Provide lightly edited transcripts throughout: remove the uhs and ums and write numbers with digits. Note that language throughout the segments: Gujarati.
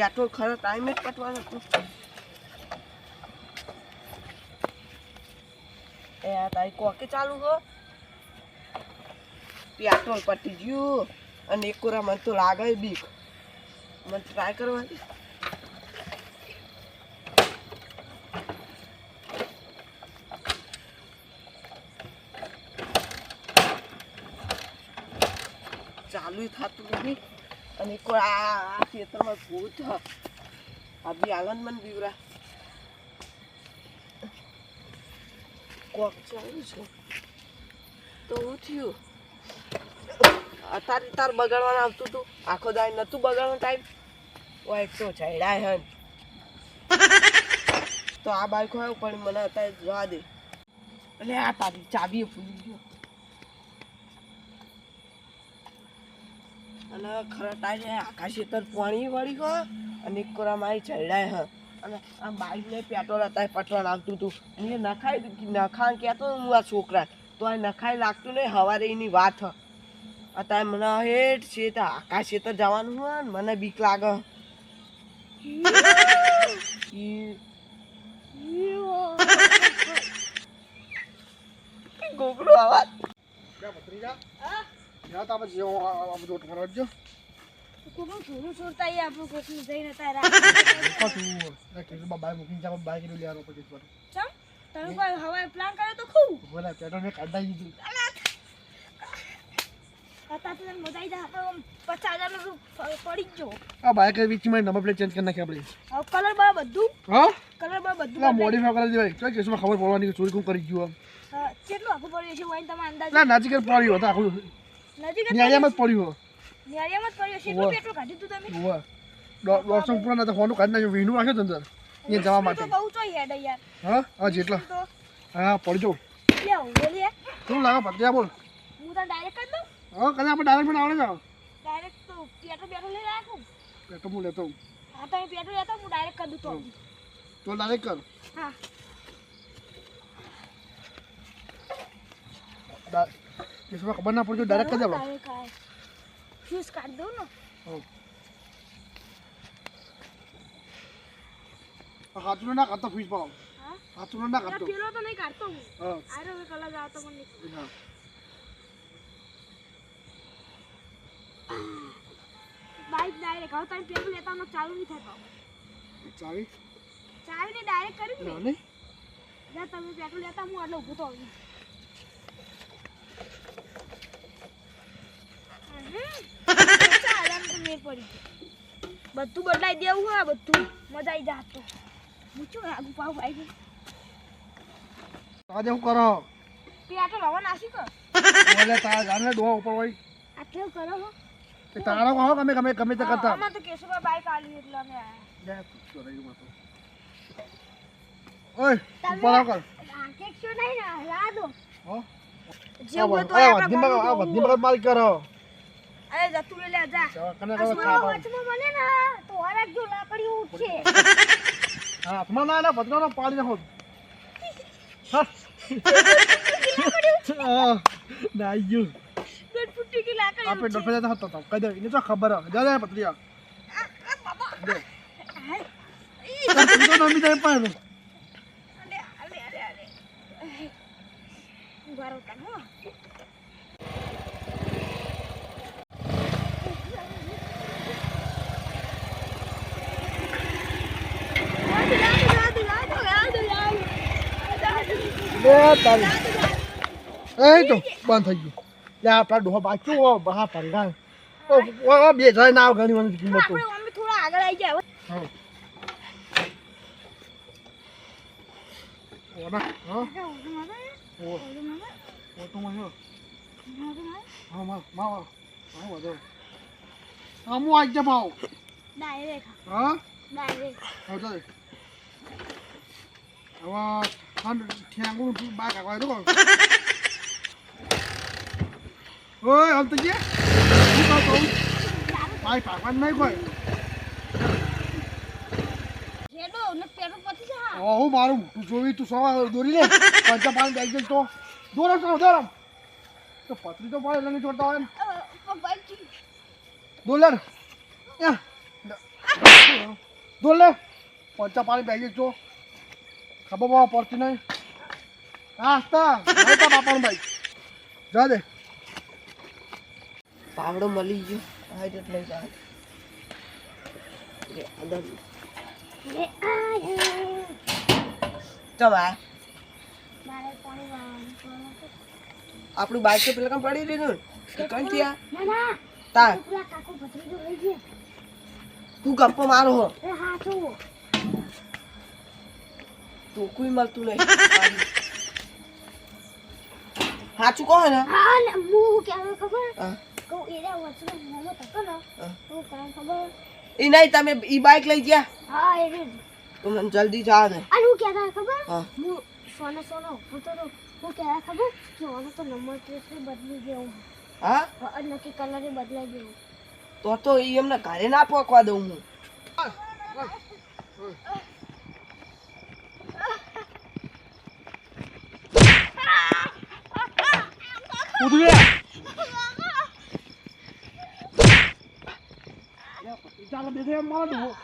પેટ્રોલ ખરો ટાઈમે જ પટવાનું હતું. એ આ તારી કોકે ચાલુ હો પેટ્રોલ પટી ગયું અને એક કોરા મને તો લાગે બીક મને ટ્રાય કરવાની ચાલુ થતું નથી અને એક આ ખેતરમાં ભૂત આ બી આનંદ મન બીવરા કોક ચાલુ છે તો હું થયું અત્યારે તાર બગાડવાનું આવતું હતું આખો દાય નતું બગાડવાનો ટાઈમ ઓ 100 ચડ્યા હન તો આ બાઈક હોય પણ મને અત્યારે જવા દે એટલે આ તારી ચાવી ભૂલી ગયો અને ખરા ટાઈમે આકાશ ખેતર પાણી વળી ગયો અને એક કોરા મારી ચડ્યા હ અને આ બાઈકને પેટ્રોલ અત્યારે પટવા લાગતું હતું એને નખાય કહેતો હું આ છોકરા તો આ નખાય લાગતું નહીં સવારે એની વાત હ અત્યારે મને હેઠ છે તો આકાશ ખેતર જવાનું હોય ને મને બીક લાગે ગોગડો અવાજ બાઈક વીચમાં નંબર પ્લેટ ચેન્જ કરી નાખી આપણે કલર બા બધું હા કલર બા બધું મોડિફાઈ કરી દેવાય તો કેસમાં ખબર પડવાની ચોરી કોણ કરી ગયું કેટલું આખું પડ્યું છે વાઈન તમે અંદાજ ના નજીક જ પડ્યું હતું આખું નજીક નિયામાં જ પડ્યું નિયામાં જ પડ્યું છે એટલું પેટ્રોલ કાઢ્યું તું તમે હોવા દોઢસો પૂરા નતા ફોન કાઢી નાખ્યો વીનું રાખ્યો તો અંદર એ જવા માટે બહુ તો હેડ યાર હા હા જેટલા હા પડજો લે બોલીએ શું લાગે પત્યા બોલ હું તો ડાયરેક્ટ કરી દઉં હા કદાચ આપણે ડાયરેક્ટ પણ આવડે જાવ ડાયરેક્ટ તો પેટ્રોલ બેટ્રોલ લઈ રાખું પેટ્રોલ હું લેતો હું હા તમે પેટ્રોલ લેતા હું ડાયરેક્ટ કરી દઉં તો ડાયરેક્ટ કર હા કેસમાં ખબર ના પડજો ડાયરેક્ટ કરી દેવો ફ્યુઝ કાઢ દઉં ને હાથું ના કાઢતો ફ્યુઝ પાડો હાથું ના કાઢતો પેલો તો નહીં કાઢતો હું હા આરો કલર આવતો મને હા બાઈક ડાયરેક્ટ હવે તમે પેટ્રોલ લેતા નો ચાલુ નહીં થતો ચાવી ચાવીને ડાયરેક્ટ કરી ના ને નહીં જા તમે પેટ્રોલ લેતા હું આટલો ઊભો તો આવી બધું બદલાઈ દેવું હા બધું મજા આવી જાત તો હું શું આગુ પાવ આવી આજે હું કરો પેટ્રોલ હવા નાસી કર બોલે તારા જાને ડોહા ઉપર હોય આટલું કરો હો તે તારા કહો ગમે તે કરતા આમાં તો કેશુભાઈ બાઈક આલી એટલે અમે લે ચોરાઈ માં તો ઓય ઉપર આવ કર આકે શું નહીં ને લા દો હો જે હોય તો આ વધી મગજ મારી કરો અરે જતું લે જા કને આ કરો સુવા વચમાં મને ના તો હરક જો લાકડી ઉઠશે હા હાથમાં ના ભદ્રો પાડી નાખો હા ના યુ દોડ ફૂટી की લાકડી આપે ડોફે જતા હતો કહી દે એને તો ખબર હે જા પત્રિયા દે તો નમી જાય પણ અરે ઉભારો કાનો તારી એ તો બંધ થઈ ગયું લે આપણા ડોહા બાકી હો બહા પંગા ઓ બે જાય ના ઘણી મને કિંમત તો આપણે મમ્મી થોડા આગળ આવી જાય હા ઓના હા ઓ તો મને હા માં વધો આમો આજ જમાઓ ડાયરેક્ટ હા ડાયરેક્ટ હા ચાલ હવે ઠેંગું બા કાકા તો ઓય આમ તો જે હું કહું ભાઈ પાકવાન નહીં કોઈ જેડો ને પેરો પછી જા હું મારું તું જોવી તું સવા દોરી લે પંચા પાણી દઈ ગઈ તો દોરો તો પતરી તો પાડે નહીં છોડતા હોય પગ બાઈક ડોલર દો લે પંચા પાણી બેગી છો ખબર બહુ પડતી નહીં હા હસતા બાપાનું ભાઈ જા દે પાવડો મળી ગયો હા એટલે લઈ જાવ અંદર લે આ ચમ આ મારે પાણી વાળવાનું આપણું બાઈક તો પેલા કામ પડી લીધું ને કઈ થયા ના ના તાર પેલા કાકો ભત્રીજો લઈ ગયા તું ગપ્પો મારો હો એ હા તો તું કોઈ મળતું નહીં સાચું કહો ને હા ને હું કેવું ખબર હા કહું એરા વચમાં મોમો તકો ને હા. તો કામ ખબર એ નહીં તમે ઈ બાઈક લઈ ગયા હા એ રે તો મને જલ્દી જાવ ને અને હું કહેતા ખબર હા હું સોનો હું તો હું કહેતા ખબર કે ઓનો તો નંબર પ્લેટ બદલી ગયો હા નક્કી કલર બદલાઈ ગયો તો ઈ એમને ઘરે ના પોકવા દઉં હું ઉધરે ચાલો બેસે મારો દો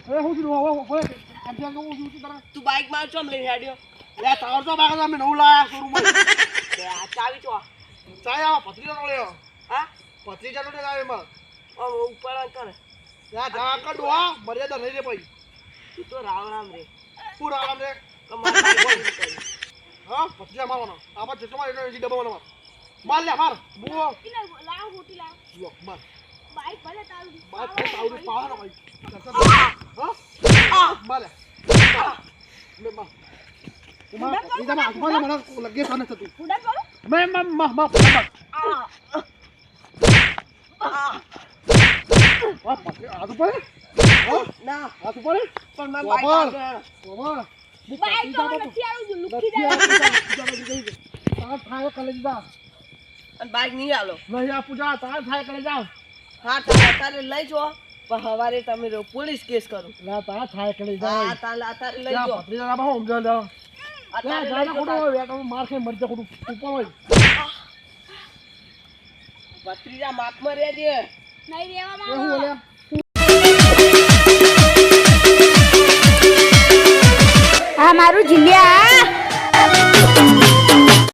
અરે હું છું હવે આટલા નું હું છું તારા તું બાઈક માં ચમ લઈ હેડ્યો લે તાર તો બાગા અમે નવું લાયા શોરૂમ લે આ ચાવી ચો ચાય આવા પત્રીનો નો લેયો હા પત્રીજા નો લાવે એમાં ઉપર કરે યા જા કડો હા મર્યાદા નહીં રે ભાઈ તું તો રામ રામ રે પૂરા આરામ રે તમારે બાઈક બંધ કરી. હા પત્રીજા મારવાનો આમાં જેટલો માર એટલો એજી દબાવવાનો માર લે માર બુઓ લાવ હોટી લાવ લો માર બાઈક ભલે તારું બાપ તો તાવડી પાવાનો ભાઈ હા માર લે મે માર ઈદા માં આસમાન મને લગે સાને થતું ઉડા કરો મે માં વાહ પત્રી આદુ પડે ના આદુ પડે પણ મેં બાબા. બાઈક આગળ. બાબા બાઈક તો નથી આવું લુકી જાય તાર થાય કલે જા અને બાઈક નહીં આલો નહીં આ પૂજા તાર થાય કલે જા હા તારે લઈ જો પણ હવારે તમે પોલીસ કેસ કરો લા તાર થાય કલે હા જા તારે લઈ જા જો પત્રી જા બહુ સમજા જા અત્યારે જા લઈ જા જો કોડો વેટ માર કે મર જા કોડો ઉપર હોય ભત્રીજા માપમાં રહેજે નહીં એ હું રેવામાં ઓલે આ મારું જીલ્યા